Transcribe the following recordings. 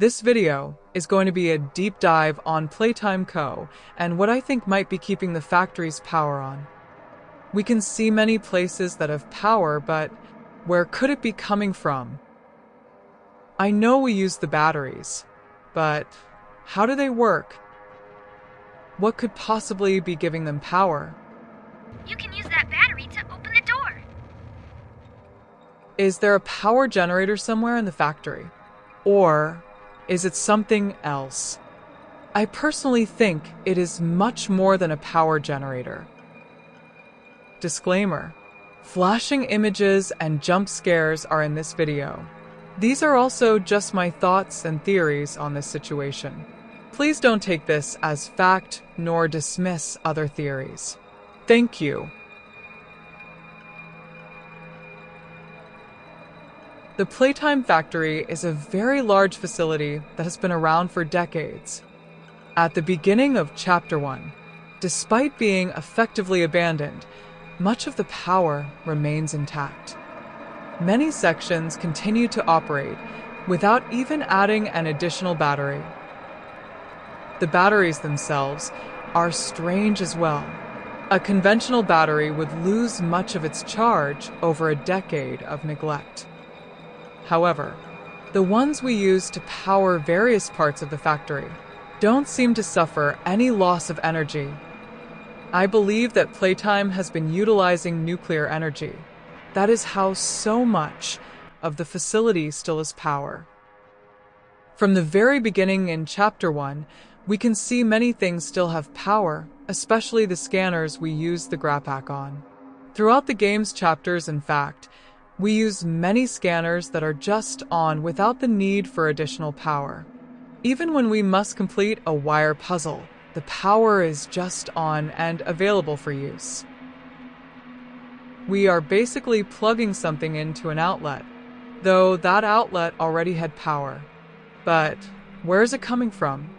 This video is going to be a deep dive on Playtime Co. and what I think might be keeping the factory's power on. We can see many places that have power, but where could it be coming from? I know we use the batteries, but how do they work? What could possibly be giving them power? You can use that battery to open the door. Is there a power generator somewhere in the factory? Or is it something else? I personally think it is much more than a power generator. Disclaimer: flashing images and jump scares are in this video. These are also just my thoughts and theories on this situation. Please don't take this as fact nor dismiss other theories. Thank you. The Playtime Factory is a very large facility that has been around for decades. At the beginning of Chapter 1, despite being effectively abandoned, much of the power remains intact. Many sections continue to operate without even adding an additional battery. The batteries themselves are strange as well. A conventional battery would lose much of its charge over a decade of neglect. However, the ones we use to power various parts of the factory don't seem to suffer any loss of energy. I believe that Playtime has been utilizing nuclear energy. That is how so much of the facility still has power. From the very beginning in Chapter 1, we can see many things still have power, especially the scanners we use the Grappack on. Throughout the game's chapters, in fact, we use many scanners that are just on without the need for additional power. Even when we must complete a wire puzzle, the power is just on and available for use. We are basically plugging something into an outlet, though that outlet already had power. But where is it coming from?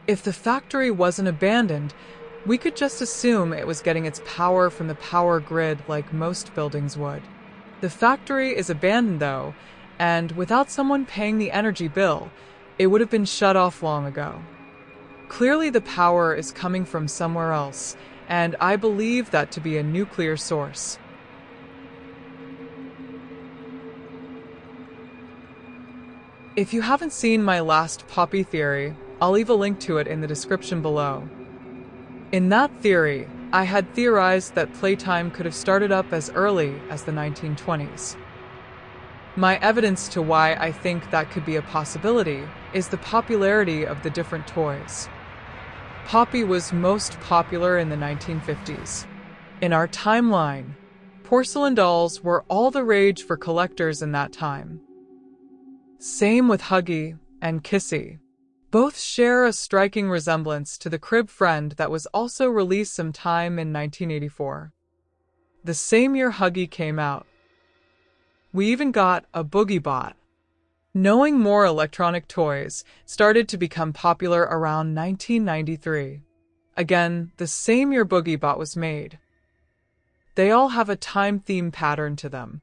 If the factory wasn't abandoned, we could just assume it was getting its power from the power grid like most buildings would. The factory is abandoned though, and without someone paying the energy bill, it would have been shut off long ago. Clearly the power is coming from somewhere else, and I believe that to be a nuclear source. If you haven't seen my last Poppy theory, I'll leave a link to it in the description below. In that theory, I had theorized that Playtime could have started up as early as the 1920s. My evidence to why I think that could be a possibility is the popularity of the different toys. Poppy was most popular in the 1950s. In our timeline, porcelain dolls were all the rage for collectors in that time. Same with Huggy and Kissy. Both share a striking resemblance to the Crib Friend that was also released sometime in 1984. The same year Huggy came out. We even got a Boogie Bot. Knowing more electronic toys started to become popular around 1993. Again, the same year Boogie Bot was made. They all have a time theme pattern to them.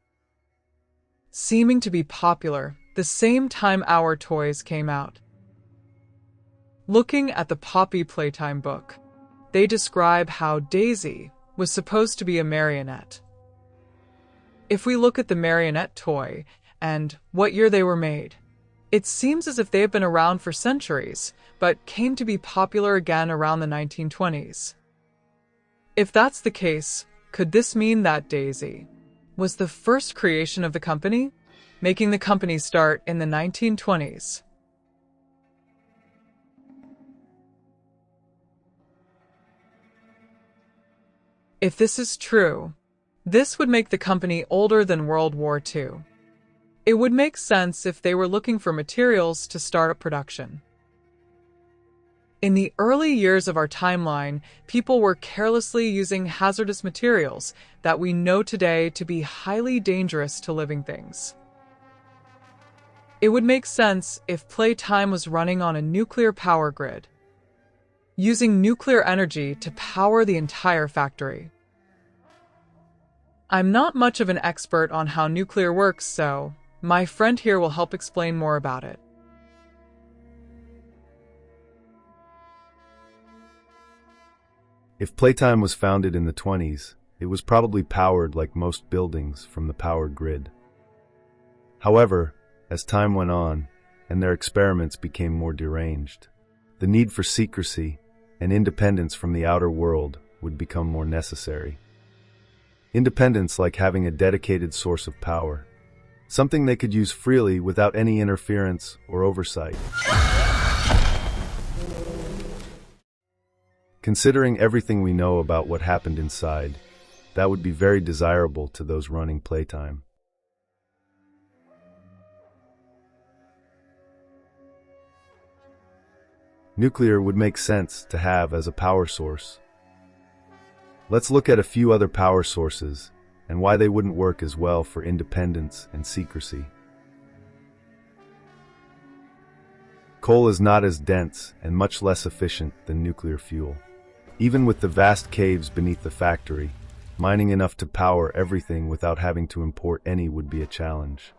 Seeming to be popular, the same time our toys came out. Looking at the Poppy Playtime book, they describe how Daisy was supposed to be a marionette. If we look at the marionette toy and what year they were made, it seems as if they have been around for centuries, but came to be popular again around the 1920s. If that's the case, could this mean that Daisy was the first creation of the company, making the company start in the 1920s? If this is true, this would make the company older than World War II. It would make sense if they were looking for materials to start up production. In the early years of our timeline, people were carelessly using hazardous materials that we know today to be highly dangerous to living things. It would make sense if Playtime was running on a nuclear power grid, using nuclear energy to power the entire factory. I'm not much of an expert on how nuclear works, so my friend here will help explain more about it. If Playtime was founded in the 20s, it was probably powered like most buildings from the power grid. However, as time went on, and their experiments became more deranged, the need for secrecy and independence from the outer world would become more necessary. Independence like having a dedicated source of power, something they could use freely without any interference or oversight. Considering everything we know about what happened inside, that would be very desirable to those running Playtime. Nuclear would make sense to have as a power source. Let's look at a few other power sources and why they wouldn't work as well for independence and secrecy. Coal is not as dense and much less efficient than nuclear fuel. Even with the vast caves beneath the factory, mining enough to power everything without having to import any would be a challenge.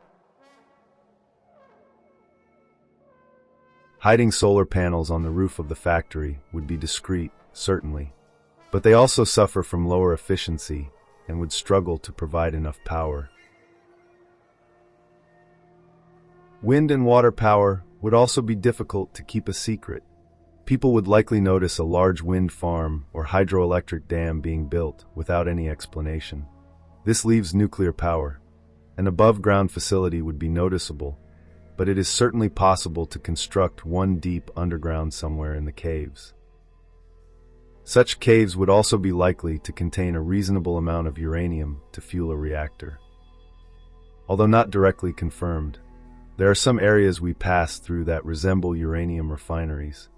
Hiding solar panels on the roof of the factory would be discreet, certainly, but they also suffer from lower efficiency and would struggle to provide enough power. Wind and water power would also be difficult to keep a secret. People would likely notice a large wind farm or hydroelectric dam being built without any explanation. This leaves nuclear power. An above-ground facility would be noticeable, but it is certainly possible to construct one deep underground somewhere in the caves. Such caves would also be likely to contain a reasonable amount of uranium to fuel a reactor. Although not directly confirmed, there are some areas we pass through that resemble uranium refineries.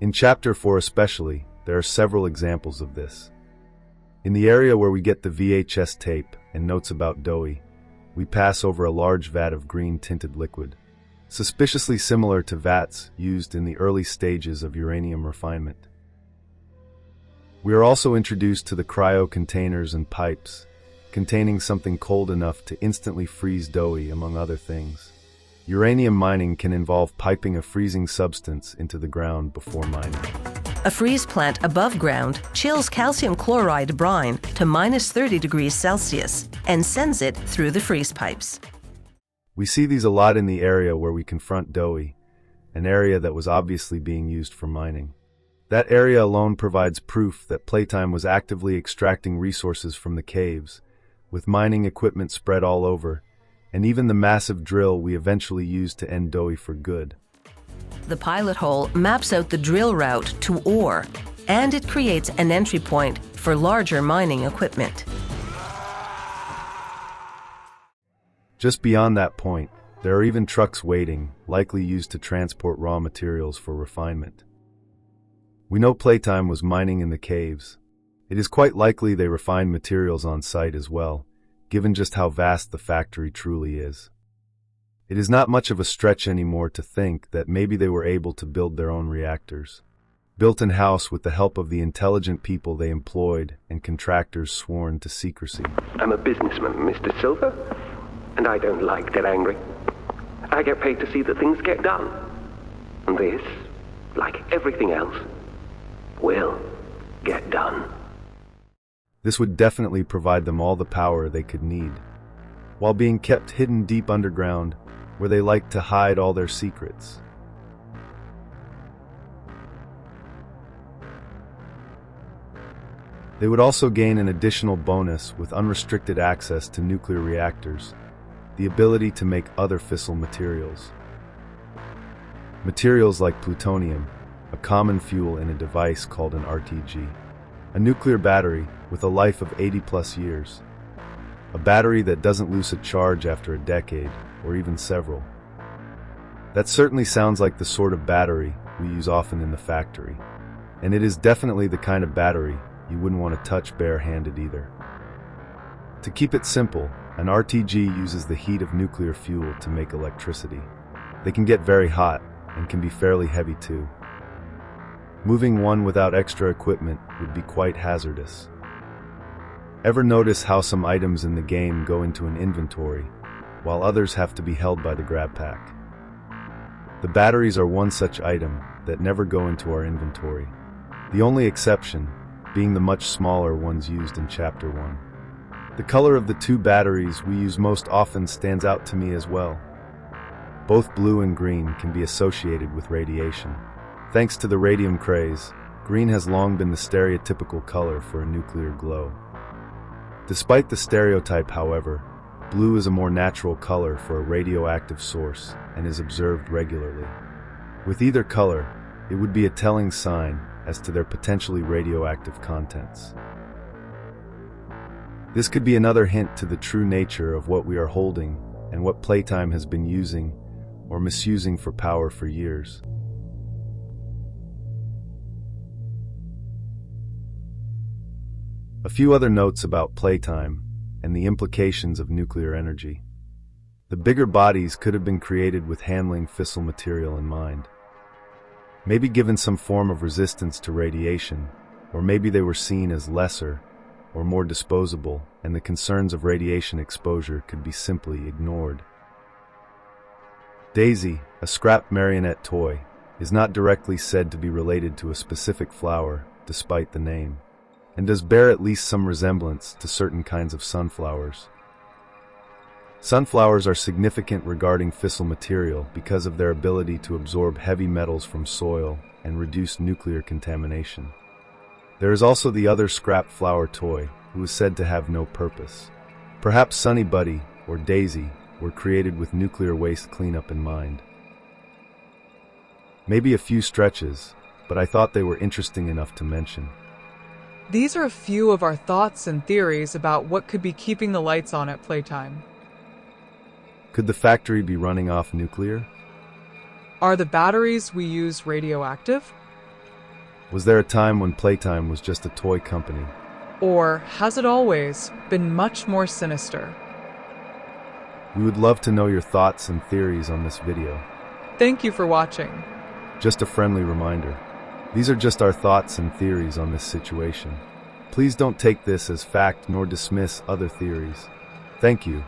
In Chapter 4 especially, there are several examples of this. In the area where we get the VHS tape and notes about Doi, we pass over a large vat of green-tinted liquid, suspiciously similar to vats used in the early stages of uranium refinement. We are also introduced to the cryo containers and pipes, containing something cold enough to instantly freeze Doi, among other things. Uranium mining can involve piping a freezing substance into the ground before mining. A freeze plant above ground chills calcium chloride brine to -30 degrees Celsius and sends it through the freeze pipes. We see these a lot in the area where we confront Doi, an area that was obviously being used for mining. That area alone provides proof that Playtime was actively extracting resources from the caves, with mining equipment spread all over, and even the massive drill we eventually used to end Doi for good. The pilot hole maps out the drill route to ore, and it creates an entry point for larger mining equipment. Just beyond that point, there are even trucks waiting, likely used to transport raw materials for refinement. We know Playtime was mining in the caves. It is quite likely they refined materials on site as well, given just how vast the factory truly is. It is not much of a stretch anymore to think that maybe they were able to build their own reactors, built in-house with the help of the intelligent people they employed and contractors sworn to secrecy. I'm a businessman, Mr. Silver, and I don't like to get angry. I get paid to see that things get done. And this, like everything else, will get done. This would definitely provide them all the power they could need, while being kept hidden deep underground, where they like to hide all their secrets. They would also gain an additional bonus with unrestricted access to nuclear reactors, the ability to make other fissile materials. Materials like plutonium, a common fuel in a device called an RTG, a nuclear battery with a life of 80+ years, a battery that doesn't lose a charge after a decade, or even several. That certainly sounds like the sort of battery we use often in the factory, and it is definitely the kind of battery you wouldn't want to touch bare-handed either. To keep it simple, an RTG uses the heat of nuclear fuel to make electricity. They can get very hot, and can be fairly heavy too. Moving one without extra equipment would be quite hazardous. Ever notice how some items in the game go into an inventory, while others have to be held by the grab pack? The batteries are one such item that never go into our inventory. the only exception being the much smaller ones used in Chapter 1. The color of the two batteries we use most often stands out to me as well. Both blue and green can be associated with radiation. Thanks to the radium craze, green has long been the stereotypical color for a nuclear glow. Despite the stereotype, however, blue is a more natural color for a radioactive source and is observed regularly. With either color, it would be a telling sign as to their potentially radioactive contents. This could be another hint to the true nature of what we are holding and what Playtime has been using or misusing for power for years. A few other notes about Playtime and the implications of nuclear energy. The bigger bodies could have been created with handling fissile material in mind. Maybe given some form of resistance to radiation, or maybe they were seen as lesser or more disposable, and the concerns of radiation exposure could be simply ignored. Daisy, a scrap marionette toy, is not directly said to be related to a specific flower, despite the name, and does bear at least some resemblance to certain kinds of sunflowers. Sunflowers are significant regarding fissile material because of their ability to absorb heavy metals from soil and reduce nuclear contamination. There is also the other scrap flower toy, who is said to have no purpose. Perhaps Sunny Buddy or Daisy were created with nuclear waste cleanup in mind. Maybe a few stretches, but I thought they were interesting enough to mention. These are a few of our thoughts and theories about what could be keeping the lights on at Playtime. Could the factory be running off nuclear? Are the batteries we use radioactive? Was there a time when Playtime was just a toy company? Or has it always been much more sinister? We would love to know your thoughts and theories on this video. Thank you for watching. Just a friendly reminder. These are just our thoughts and theories on this situation. Please don't take this as fact nor dismiss other theories. Thank you.